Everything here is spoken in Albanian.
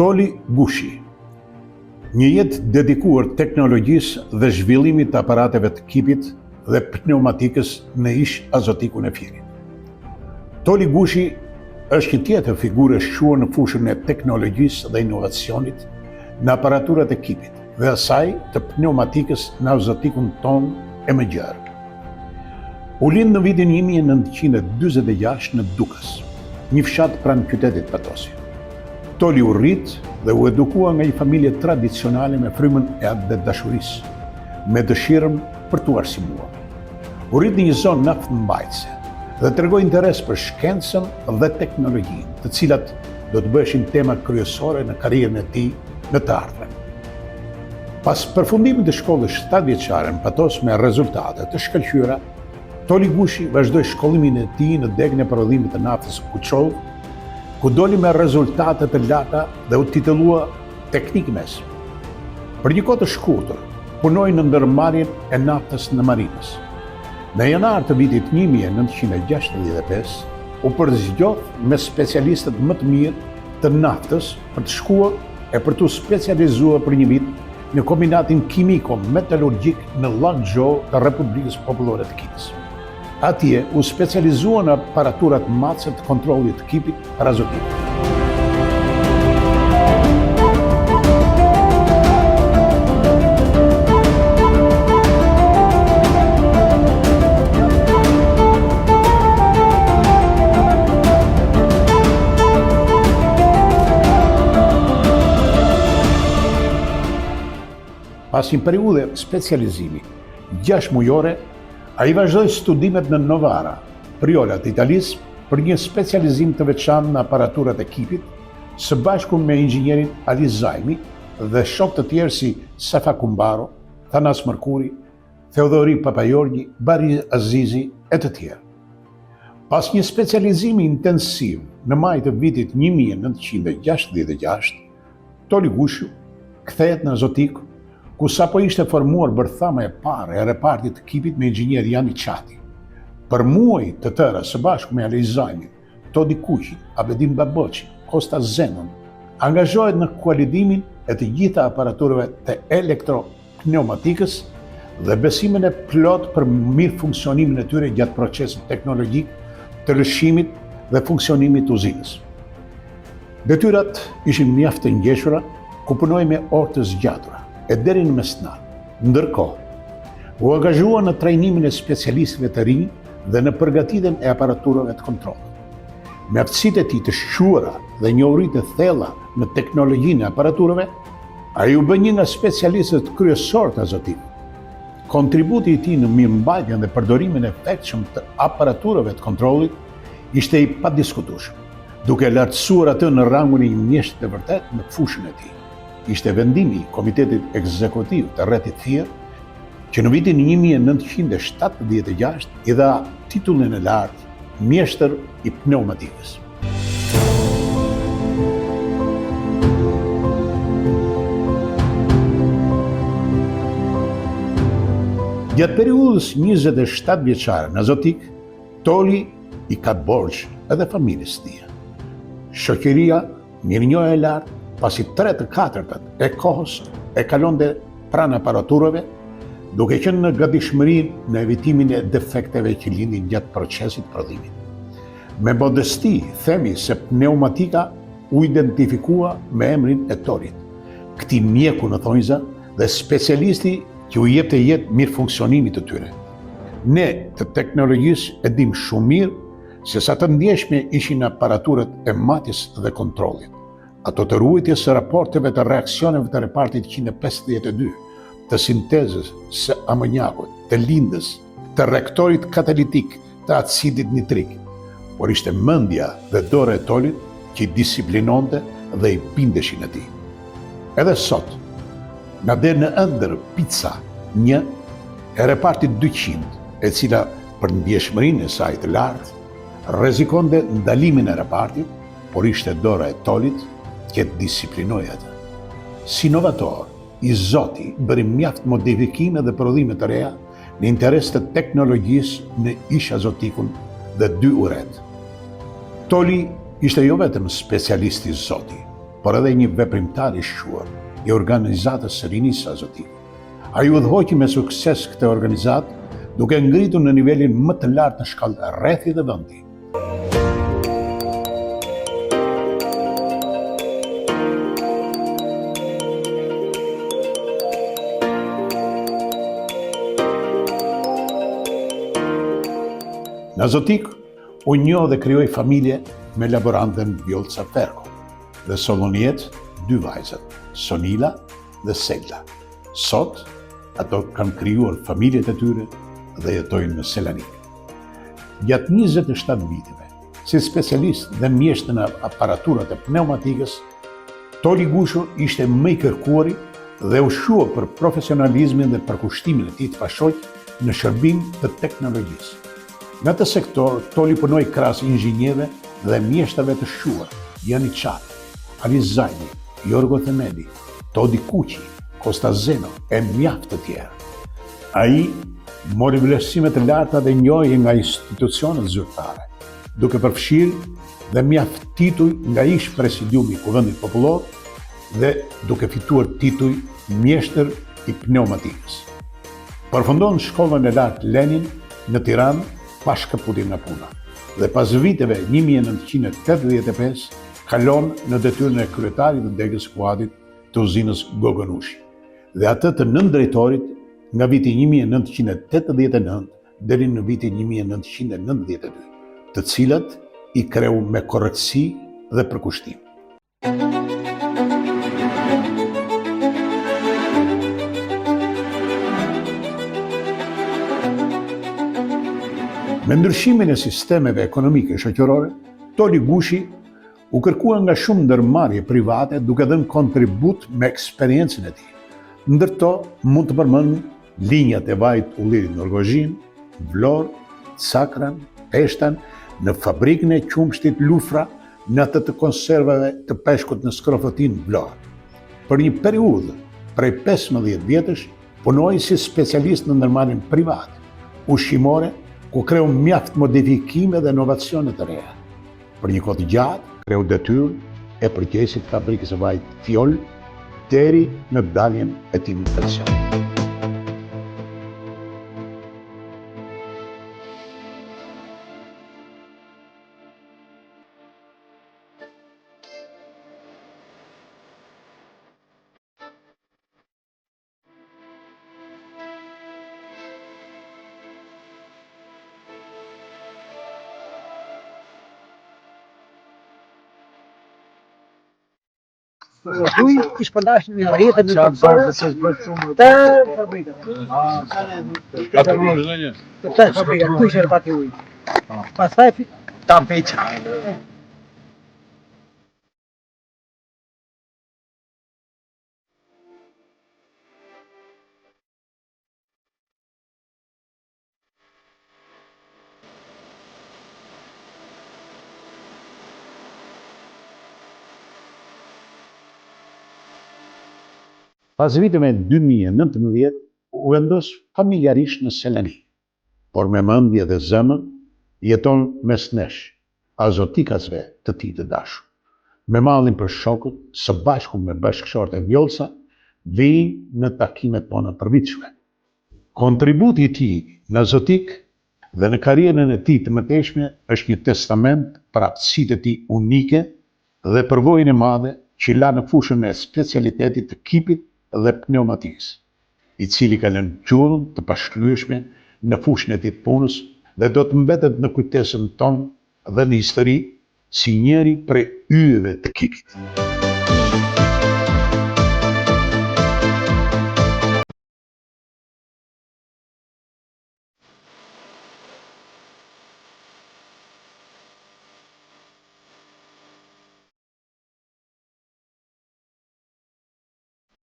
Toli Gushi, një jetë dedikuar teknologjisë dhe zhvillimit të aparateve të kipit dhe pneumatikës në ish azotikun e Fierit. Toli Gushi është një tjetër figurë e shquar në fushën e teknologjisë dhe inovacionit në aparaturat e kipit dhe asaj të pneumatikës në azotikun ton e më gjerë. U lind në vitin 1946 në Dukas, një fshat pranë qytetit Patosi. Toli u rrit dhe u edukua nga një familje tradicionale me frymën e dashurisë, me dëshirën për t'u arsimuar. U rrit në një zonë naftëmbajtëse dhe tregoi interes për shkencën dhe teknologjinë, të cilat do të bëheshin tema kryesore në karrierën e tij në të ardhmen. Pas përfundimit të shkollës 7 vjeçare në Patos me rezultate të shkëlqyera, Toli Gushi vazhdoi shkollimin e tij në degën e prodhimit të naftës Kuçov, ku doli me rezultate të larta dhe u titullua teknik mes. Për një kohë të shkurtër, punoi në ndërmarrjen e naftës në Marinës. Në janar të vitit 1965, u përzgjoh me specialistët më të mirë të naftës për të shkuar e për të specializuar për një vit në kombinatin kimiko-metallurgjik në Llangzhou të Republikës Popullore të Kinës. Atje u specializua në aparaturat matëse të kontrollit të kipit për azotik. Pas një periudhe specializimi, 6 mujore, a i vazhdoj studimet në Novara, Priola të Italisë, për një specializim të veçantë në aparaturat e kipit, së bashku me inxhinierin Ali Zajmi dhe shok të tjerë si Safa Kumbaro, Thanas Mërkuri, Theodori Papajorgji, Bari Azizi e të tjerë. Pas një specializimi intensiv në maj të vitit 1966, Toli Gushi kthehet në Azotik, ku sapo ishte formuar bërthama e parë e repartit të kipit me inxhinier Jani Çati. Për muaj të tëra së bashku me Ali Zajmin, Todi Kuqi, Abedin Baboqi, Kosta Zenon, angazhohet në kualidimin e të gjitha aparaturave të elektropneumatikës dhe besimin e plot për mirë funksionimin e tyre gjatë procesit teknologjik të lëshimit dhe funksionimit të uzinës. Detyrat ishin mjaft të ngjeshura, ku punoi me orë të zgjatura e deri në mesnar. Ndërkohë, u angazhua në trajnimin e specialistëve të rinj dhe në përgatitjen e aparaturave të kontrollit. Me aftësitë e tij të shquara dhe njohuritë të thella në teknologjinë e aparaturave, ai u bë një nga specialistët kryesorë të Azotikut. Kontributi i tij në mirëmbajtjen dhe përdorimin e efektshëm të aparaturave të kontrollit ishte i padiskutueshëm, duke lartësuar atë në rangun e një mjeshti të vërtet në fushën e tij. Ishte vendimi i Komitetit Ekzekutiv të Rrethit Fier, që në vitin 1976 i dha titullin e lartë mjeshtër i pneumatikës. Gjatë periudhës 27 vjeçare në Azotik, Toli i ka borxh edhe familjes së tij. Shoqëria mirënjohje e lartë, pasi 3/4 e kohës e kalonte pranë aparaturave, duke qenë në gatishmëri në evitimin e defekteve që lindin gjatë procesit prodhimit. Me modesti, themi se pneumatika u identifikua me emrin e Tolit, këtij mjeku në thonjza dhe specialisti që u jepte jetë mirë funksionimit të tyre. Ne të teknologjisë e dim shumë mirë se sa të ndjeshme ishin aparaturat e matjes dhe kontrollit. Ato të ruajtjes së raporteve të reaksioneve të repartit 152, të sintezës së amoniakut, të lindës, të reaktorit katalitik të acidit nitrik, por ishte mendja dhe dora e Tolit që i disiplinonte dhe i bindeshin atij. Edhe sot, na der në ëndër Pica 1 e repartit 200, e cila për ndjeshmërinë e saj të lartë rrezikonte ndalimin e repartit, por ishte dora e Tolit që disiplinoi atë. Si inovator, i Zoti bëri mjaft modifikime dhe prodhime të reja në interes të teknologjisë në ish Azotikun dhe 2 uret. Toli ishte jo vetëm specialist i Zotit, por edhe një veprimtar i shquar i organizatës së rinisë Azotik. Ai udhëhoqi me sukses këtë organizatë, duke ngritur në nivelin më të lartë në shkallë rrethi dhe vendi. Në Azotik, u njoh dhe krijoi familje me laborantën Vjolca Ferko dhe Solloniet 2 vajzat, Sonila dhe Selda. Sot, ato kanë krijuar familjet e tyre dhe jetojnë në Selanik. Gjatë 27 viteve, si specialist dhe mjeshtër në aparaturat e pneumatikës, Toli Gushu ishte më i kërkuari dhe u shua për profesionalizmin dhe përkushtimin e tij të pashoq në shërbim të teknologjisë. Në atë sektor, Toli punoi krahas inxhinierëve dhe mjeshtërve të shquar, Jani Çati, Ali Zajni, Jorgo Themeli, Todi Kuqi, Kosta Zeno e mjaft të tjerë. Ai mori vlerësime të larta dhe njohej nga institucionet zyrtare, duke përfshirë dhe mjaft tituj nga ish presidiumi i Kuvendit Popullor dhe duke fituar tituj mjeshtër i pneumatikës. Përfundon shkollën e lartë Lenin në Tiranë pa shkëputim nga puna dhe pas viteve 1985 kalon në detyrën e kryetarit të degës skuadrit të uzinës Gogonushi dhe atë të nëndrejtorit nga viti 1989 deri në vitin 1992, të cilat i kreu me korrektësi dhe përkushtim. Me ndryshimin e sistemeve ekonomike shoqërore, Toli Gushi u kërkua nga shumë ndërmarrje private duke dhënë kontribut me eksperiencën e tij. Ndërto mund të përmend linjat e vajit ullirit në Orgozhin, Vlorë, Cakran, Peshtan, në fabrikën e qumshtit Lufra, në atë të konservave të peshkut në Skrofotin Vlorë. Për një periudhë prej 15 vjetësh, punoi si specialist në ndërmarrjen private, ushqimore, ku kreu mjaft modifikime dhe inovacione të reja. Për një kohë të gjatë, kreu detyrën e përqesit fabrikës së vajit Fjoll deri në daljen e tij në pension. Lui i shpëndashin në rrjetën e të fabrikave. Atë punon çdo një. Të fabrikave, ku ishte pati ujë. Pastaj Ta peqa. Pas viteve 2019, u vendos familjarisht në Selani, por me mendje dhe zemër jeton mes nesh, azotikasve të tij të dashur. Me mallin për shokët, së bashku me bashkëshortë e Vjolca, vijnë në takimet tona përditshme. Kontributi i tij në Azotik dhe në karrierën e tij të mëtejshme është një testament për aftësitë e tij unike dhe përvojën e madhe që la në fushën e specialitetit të kipit dhe pneumatikës, i cili ka lënë gjurmë të pashlyeshme në fushën e tij të punës dhe do të mbetet në kujtesën tonë dhe në histori si njëri prej yjeve të kipit.